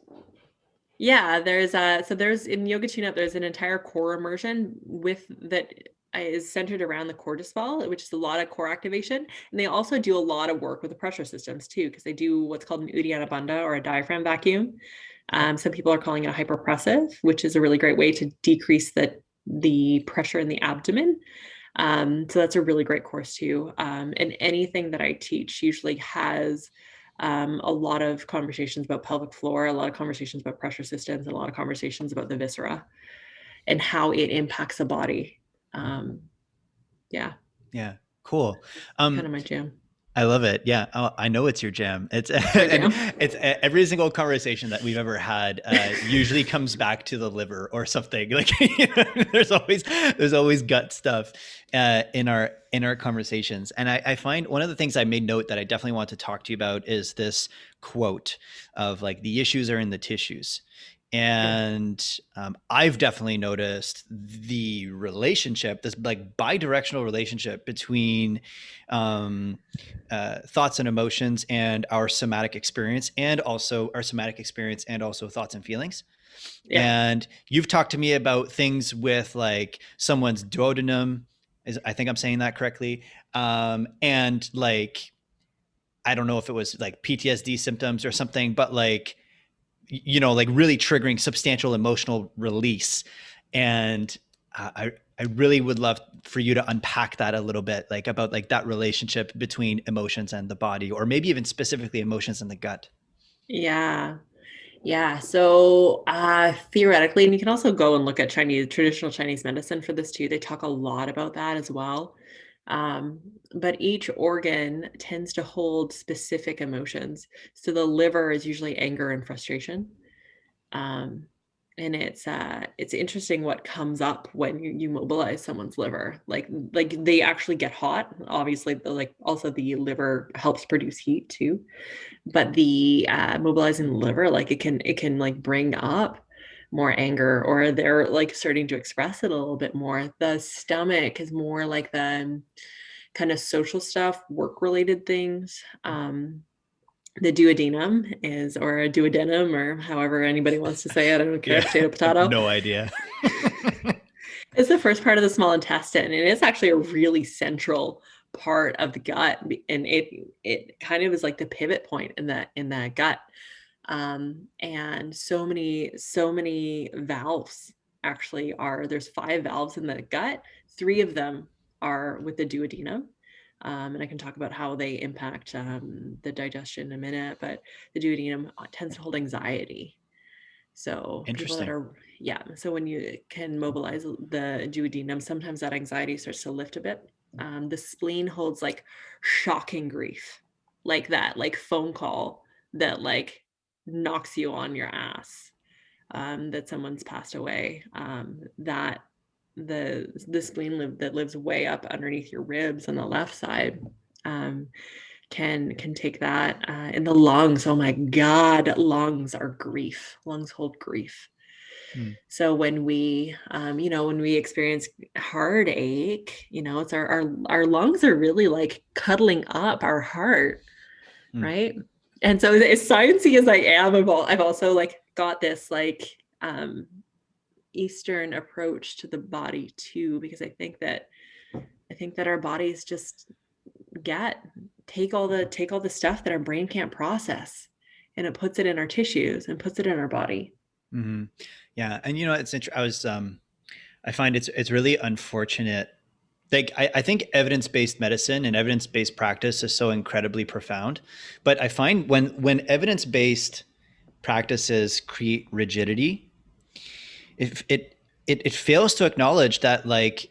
yeah, there's in Yoga Tune Up, there's an entire core immersion with that is centered around the cordis ball, which is a lot of core activation. And they also do a lot of work with the pressure systems too, because they do what's called an Uddiyana Bandha, or a diaphragm vacuum. Some people are calling it a hyperpressive, which is a really great way to decrease the pressure in the abdomen. So that's a really great course too. And anything that I teach usually has a lot of conversations about pelvic floor, a lot of conversations about pressure systems, and a lot of conversations about the viscera and how it impacts the body. Yeah, Yeah, cool. kind of my jam. I love it. Yeah, I know it's your jam. It's It's my and jam. it's every single conversation that we've ever had usually comes back to the liver or something. Like there's always gut stuff in our conversations. And I find one of the things I made note that I definitely want to talk to you about is this quote of like the issues are in the tissues. Yeah. And I've definitely noticed the relationship, this like bi-directional relationship between thoughts and emotions and our somatic experience, and also our somatic experience and also thoughts and feelings. Yeah. And you've talked to me about things with like someone's duodenum, I think I'm saying that correctly, and like I don't know if it was like PTSD symptoms or something, but like like really triggering substantial emotional release. And I really would love for you to unpack that a little bit, like about like that relationship between emotions and the body, or maybe even specifically emotions and the gut. Yeah. Yeah. So theoretically, and you can also go and look at traditional Chinese medicine for this too. They talk a lot about that as well. Um, but each organ tends to hold specific emotions. So the liver is usually anger and frustration. Um, and it's interesting what comes up when you mobilize someone's liver. Like they actually get hot. Obviously, like also the liver helps produce heat too, but the mobilizing the liver, like it can like bring up more anger, or they're like starting to express it a little bit more. The stomach is more like the kind of social stuff, work related things. The duodenum is, or a duodenum, or however anybody wants to say it, I don't care, Yeah, potato I have potato. no idea. It's the first part of the small intestine, and it's actually a really central part of the gut, and it kind of is like the pivot point in that gut. And so many valves actually there's 5 valves in the gut. 3 of them are with the duodenum. And I can talk about how they impact the digestion in a minute, but the duodenum tends to hold anxiety. So people that Interesting. are, yeah. So when you can mobilize the duodenum, sometimes that anxiety starts to lift a bit. The spleen holds like shocking grief, like that, like phone call that like knocks you on your ass, that someone's passed away. That the spleen that lives way up underneath your ribs on the left side. Um, can take that in the lungs. Oh my God, lungs are grief. Lungs hold grief. Mm. So when we, when we experience heartache, it's our lungs are really like cuddling up our heart, Mm. right? And so as sciencey as I am, I've also like got this like Eastern approach to the body too, because I think that our bodies just get take all the stuff that our brain can't process, and it puts it in our tissues and puts it in our body. Hmm. Yeah. And it's interesting. I find it's really unfortunate. Like I think evidence-based medicine and evidence-based practice is so incredibly profound, but I find when evidence-based practices create rigidity, it fails to acknowledge that like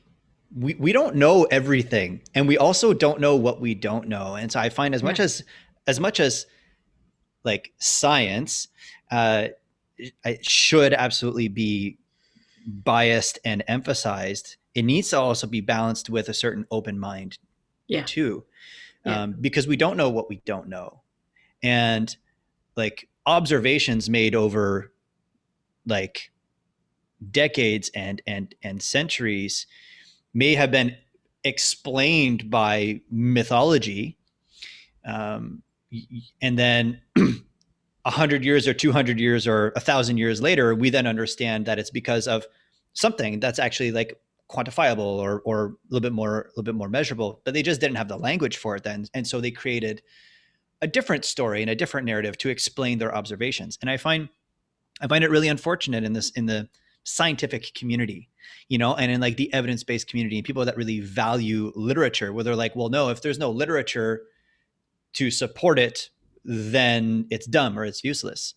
we don't know everything, and we also don't know what we don't know. And so I find as Yeah. much as like science uh, it should absolutely be biased and emphasized, it needs to also be balanced with a certain open mind Yeah. too, Yeah. because we don't know what we don't know, and like observations made over like decades and centuries may have been explained by mythology, um, and then 100 years or 200 years or 1,000 years later, we then understand that it's because of something that's actually like quantifiable or a little bit more measurable, but they just didn't have the language for it then, and so they created a different story and a different narrative to explain their observations. And I find it really unfortunate in the scientific community, and in like the evidence-based community and people that really value literature, where they're like, well, no, if there's no literature to support it, then it's dumb or it's useless.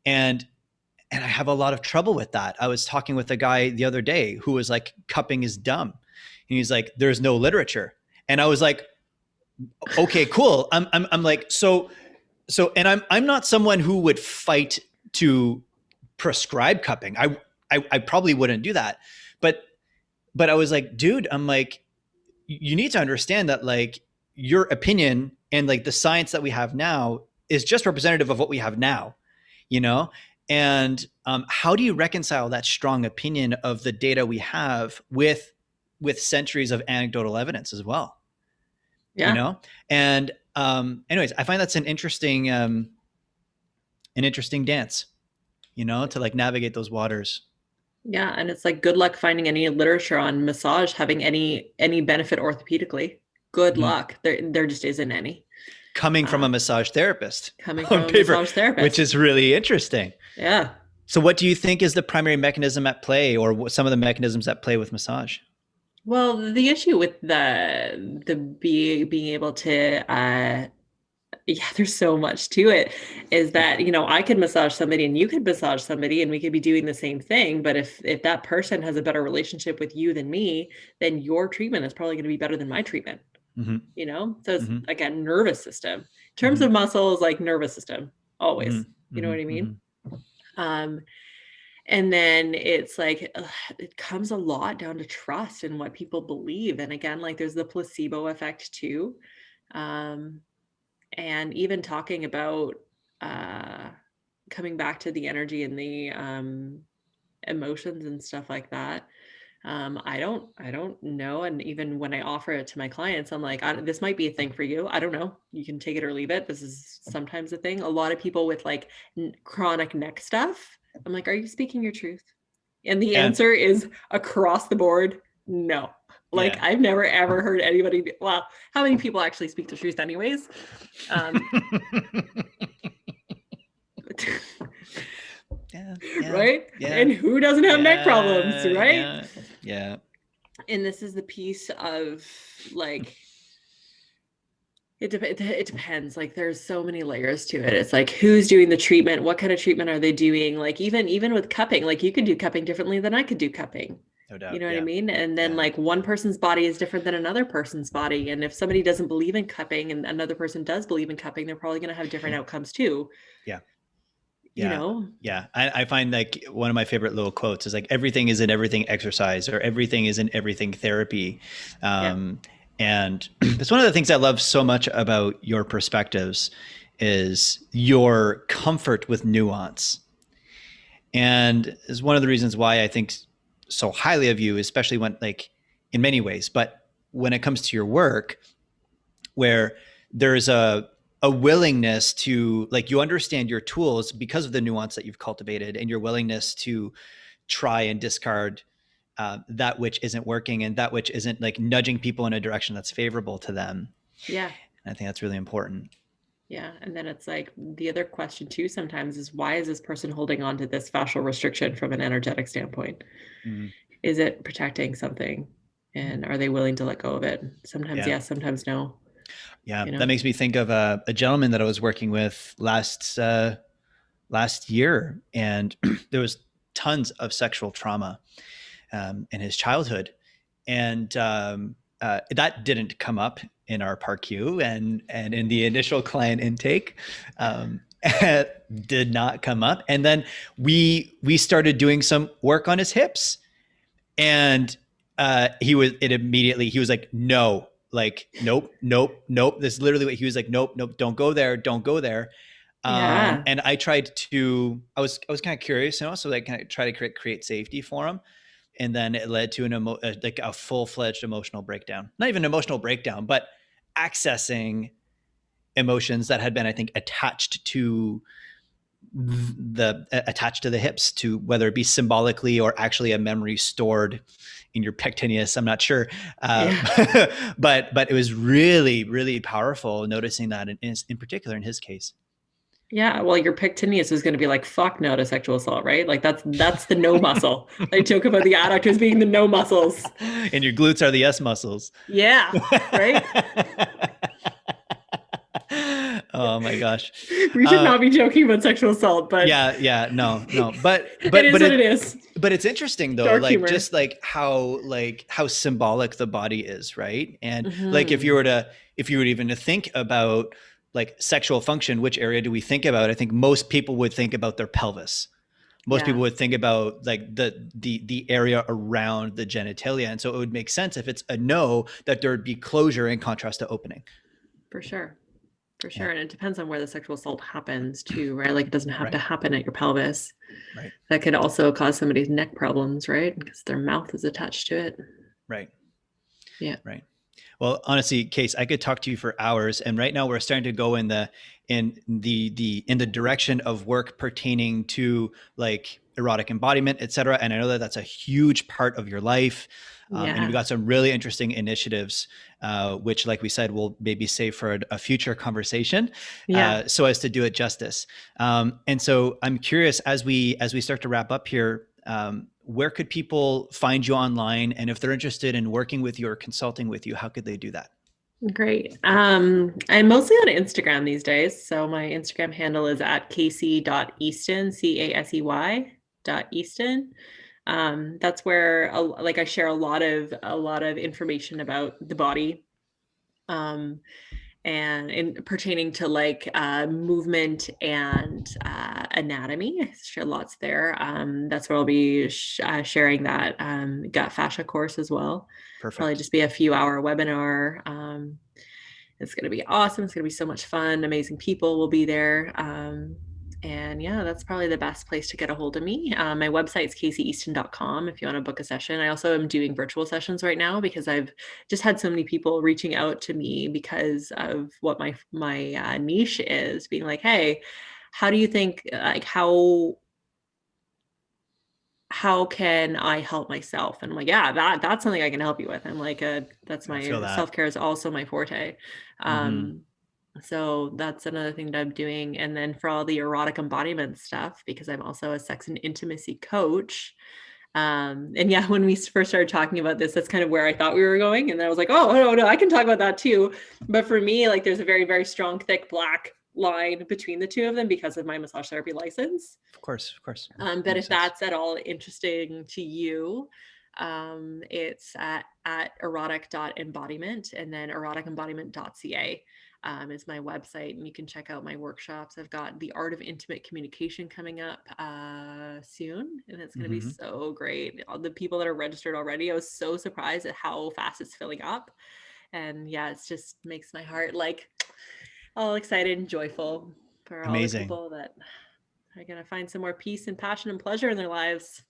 And and I have a lot of trouble with that. I was talking with a guy the other day who was like, cupping is dumb. And he's like, there's no literature. And I was like, okay, cool. I'm like, and I'm not someone who would fight to prescribe cupping. I probably wouldn't do that. But I was like, dude, I'm like, you need to understand that like your opinion and like the science that we have now is just representative of what we have now, you know? And how do you reconcile that strong opinion of the data we have with centuries of anecdotal evidence as well, you Yeah. know? And anyways, I find that's an interesting dance, to like navigate those waters. Yeah. And it's like good luck finding any literature on massage having any benefit orthopedically. Good Mhm. luck. There just isn't any. Coming from Uh, a massage therapist coming from on a paper, massage which therapist. is really interesting. Yeah. So, what do you think is the primary mechanism at play, or what some of the mechanisms at play with massage? Well, the issue with being able to yeah, there's so much to it, is that, I could massage somebody and you could massage somebody and we could be doing the same thing, but if that person has a better relationship with you than me, then your treatment is probably going to be better than my treatment, Mm-hmm. So it's Mm-hmm. again nervous system. In terms Mm-hmm. of muscles, like nervous system, always. Mm-hmm. You know what I Mm-hmm. mean? Um and then it's like it comes a lot down to trust and what people believe. And again, like there's the placebo effect too. Um, and even talking about uh, coming back to the energy and the emotions and stuff like that. I don't know. And even when I offer it to my clients, I'm like, this might be a thing for you. I don't know. You can take it or leave it. This is sometimes a thing. A lot of people with like chronic neck stuff, I'm like, are you speaking your truth? And the Yeah. answer is across the board, no. Like Yeah. I've never ever heard anybody well, how many people actually speak the truth anyways? Um, Yeah. Yeah. right? Yeah. And who doesn't have neck problems, Yeah. right? Yeah. Yeah. And this is the piece of like it depends. Like there's so many layers to it. It's like who's doing the treatment, what kind of treatment are they doing? Like even with cupping, like you could do cupping differently than I could do cupping. No You doubt. know what I Yeah. mean? And then Yeah. like one person's body is different than another person's body. And if somebody doesn't believe in cupping and another person does believe in cupping, they're probably going to have different outcomes too. Yeah. You Yeah. know? Yeah. I find like one of my favorite little quotes is like, everything is in everything exercise, or everything is in everything therapy. Yeah. And it's one of the things I love so much about your perspectives is your comfort with nuance. And is one of the reasons why I think so highly of you, especially when, like, in many ways, but when it comes to your work, where there's a willingness to, like, you understand your tools because of the nuance that you've cultivated, and your willingness to try and discard that which isn't working, and that which isn't, like, nudging people in a direction that's favorable to them. Yeah. And I think that's really important. Yeah. And then it's like the other question too sometimes is, why is this person holding on to this fascial restriction from an energetic standpoint? Mm. Is it protecting something? And are they willing to let go of it? Sometimes Yeah. yes, sometimes no. Yeah. You know? That makes me think of a gentleman that I was working with last year, and there was tons of sexual trauma in his childhood, and that didn't come up in our PARQ, and in the initial client intake. Did not come up, and then we started doing some work on his hips, and he was like, no, like, nope, nope, nope. This is literally what he was like, nope, nope, don't go there, don't go there. Yeah. And I tried to, I was kind of curious, so like, kind of try to create safety for him. And then it led to like a full-fledged emotional breakdown. Not even emotional breakdown, but accessing emotions that had been, I think, attached to the hips, to whether it be symbolically or actually a memory stored in your pectineus. I'm not sure, Yeah. but it was really, really powerful noticing that in particular in his case. Yeah. Well, your pectineus is going to be like, fuck no to sexual assault, right? Like that's the no muscle. I joke about the adductors being the no muscles. And your glutes are the S muscles. Yeah. Right. Oh my gosh. We should not be joking about sexual assault, but Yeah, no, but it is what it is. but it's interesting though, Dark like, humor. just like how symbolic the body is, right? And like, Mm-hmm. if you were even to think about, like, sexual function, which area do we think about? I think most people would think about their pelvis. Most people Yeah, would think about, like, the area around the genitalia, and so it would make sense if it's a no, that there would be closure in contrast to opening. for sure. For Yeah, sure. And it depends on where the sexual assault happens too, right? Like it doesn't have to right, happen at your pelvis. right, That could also cause somebody's neck problems, right? Because their mouth is attached to it. right, Yeah. right. Well, honestly, Case, I could talk to you for hours, and right now we're starting to go in the direction of work pertaining to, like, erotic embodiment, et cetera. And I know that that's a huge part of your life, and you've Yeah. got some really interesting initiatives, which, like we said, we'll maybe save for a future conversation, Yeah. so as to do it justice. And so I'm curious, as we start to wrap up here. Where could people find you online? And if they're interested in working with you or consulting with you, how could they do that? Great. I'm mostly on Instagram these days. So my Instagram handle is at Casey.Easton, Casey .Easton. That's where like I share a lot of information about the body. Um, and in pertaining to like movement and anatomy, I share lots there. That's where I'll be sharing that gut fascia course as well. Probably Perfect. just be a few hour webinar. It's going to be awesome. It's going to be so much fun. Amazing people will be there. And yeah, that's probably the best place to get a hold of me. My website is CaseyEaston.com if you want to book a session. I also am doing virtual sessions right now because I've just had so many people reaching out to me because of what my niche is, being like, hey, how do you think, like, how can I help myself? And I'm like, yeah, that's something I can help you with. I'm like, that's I feel my that. self-care is also my forte. Mm-hmm. Um, so that's another thing that I'm doing. And then for all the erotic embodiment stuff, because I'm also a sex and intimacy coach. And yeah, when we first started talking about this, that's kind of where I thought we were going. And then I was like, oh, no, I can talk about that too. But for me, like there's a very, very strong, thick black line between the two of them because of my massage therapy license. Of course, of course. But Makes if sense. that's at all interesting to you, it's at erotic.embodiment and then eroticembodiment.ca is my website. And you can check out my workshops. I've got the Art of Intimate Communication coming up soon, and it's going to be Mm-hmm. so great. All the people that are registered already, I was so surprised at how fast it's filling up. And yeah, it just makes my heart like all excited and joyful for all the Amazing. people that Are going to find some more peace and passion and pleasure in their lives.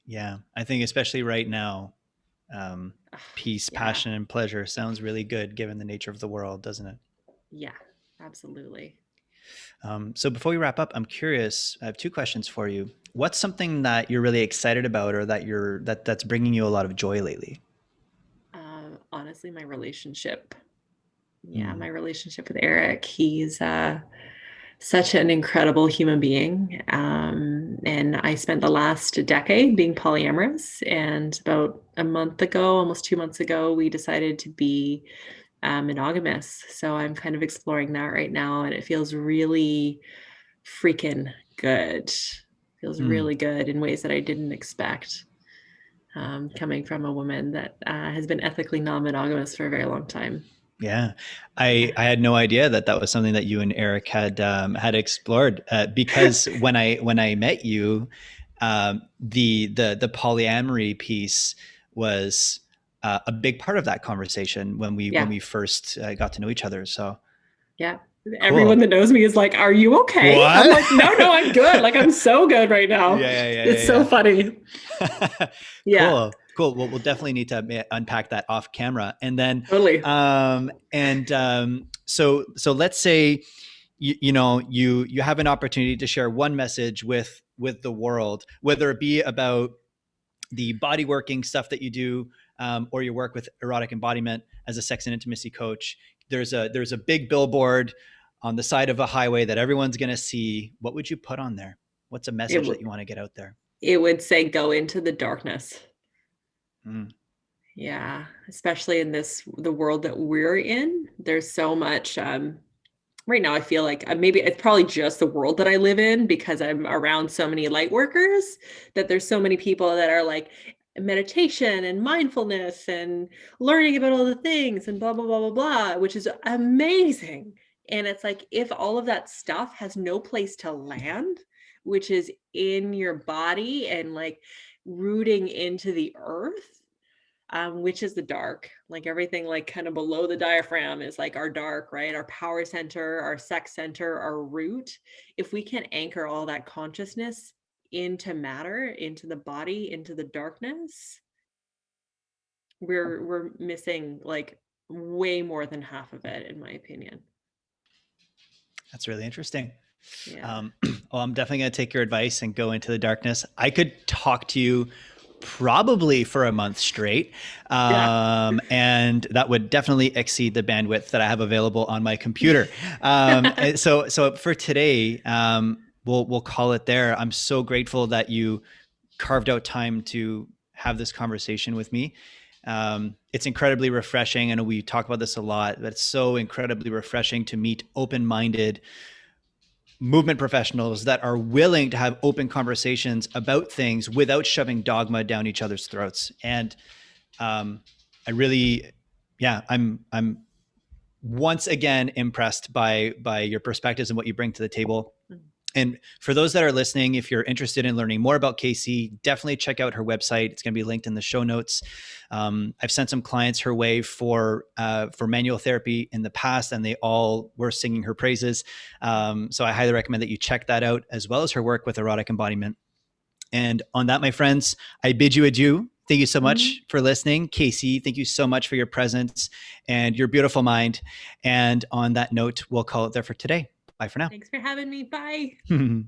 Yeah, I think especially right now, Ugh, peace, yeah. passion, and pleasure sounds really good given the nature of the world, doesn't it? Yeah, absolutely. So before we wrap up, I'm curious. I have two questions for you. What's something that you're really excited about, or that's bringing you a lot of joy lately? Honestly, my relationship. Yeah, Mm, my relationship with Eric. He's such an incredible human being. And I spent the last decade being polyamorous. And about a month ago, almost 2 months ago, we decided to be monogamous. So I'm kind of exploring that right now. And it feels really freaking good. Feels mm. really good in ways that I didn't expect. Coming from a woman that has been ethically non-monogamous for a very long time. Yeah, Yeah. I had no idea that that was something that you and Eric had explored, because when I met you, the polyamory piece was a big part of that conversation when Yeah. we first got to know each other. So Yeah. Everyone cool. that knows me is like, "Are you okay?" I'm What? like, "No, no, I'm good. Like, I'm so good right now." Yeah, yeah, It's yeah, so yeah, funny. yeah. Yeah, Cool, cool. Well, we'll definitely need to unpack that off camera, and then totally. so let's say you have an opportunity to share one message with the world, whether it be about the body working stuff that you do, or your work with erotic embodiment as a sex and intimacy coach. There's a big billboard on the side of a highway that everyone's going to see. What would you put on there? What's a It message that would you want to get out there? it would say go into the darkness. Mm, Yeah, especially in the world that we're in. There's so much right now I feel like maybe it's probably just the world that I live in because I'm around so many light workers that there's so many people that are like meditation and mindfulness and learning about all the things and blah blah blah blah blah, which is amazing. And it's like if all of that stuff has no place to land, which is in your body and like rooting into the earth, which is the dark. Like everything, like kind of below the diaphragm is like our dark, right? Our power center, our sex center, our root. If we can anchor all that consciousness into matter, into the body, into the darkness, we're missing like way more than half of it, in my opinion. that's really interesting. Yeah. Well, I'm definitely going to take your advice and go into the darkness. I could talk to you probably for a month straight. Yeah. And that would definitely exceed the bandwidth that I have available on my computer. So for today, we'll call it there. I'm so grateful that you carved out time to have this conversation with me. It's incredibly refreshing. I know we talk about this a lot, but it's so incredibly refreshing to meet open-minded movement professionals that are willing to have open conversations about things without shoving dogma down each other's throats. And I really, yeah, I'm once again impressed by your perspectives and what you bring to the table. And for those that are listening, if you're interested in learning more about Casey, definitely check out her website. It's going to be linked in the show notes. I've sent some clients her way for manual therapy in the past, and they all were singing her praises. So I highly recommend that you check that out, as well as her work with erotic embodiment. And on that, my friends, I bid you adieu. Thank you so Mhm. much for listening. Casey, thank you so much for your presence and your beautiful mind. And on that note, we'll call it there for today. Bye for Thanks for having me. Bye. now.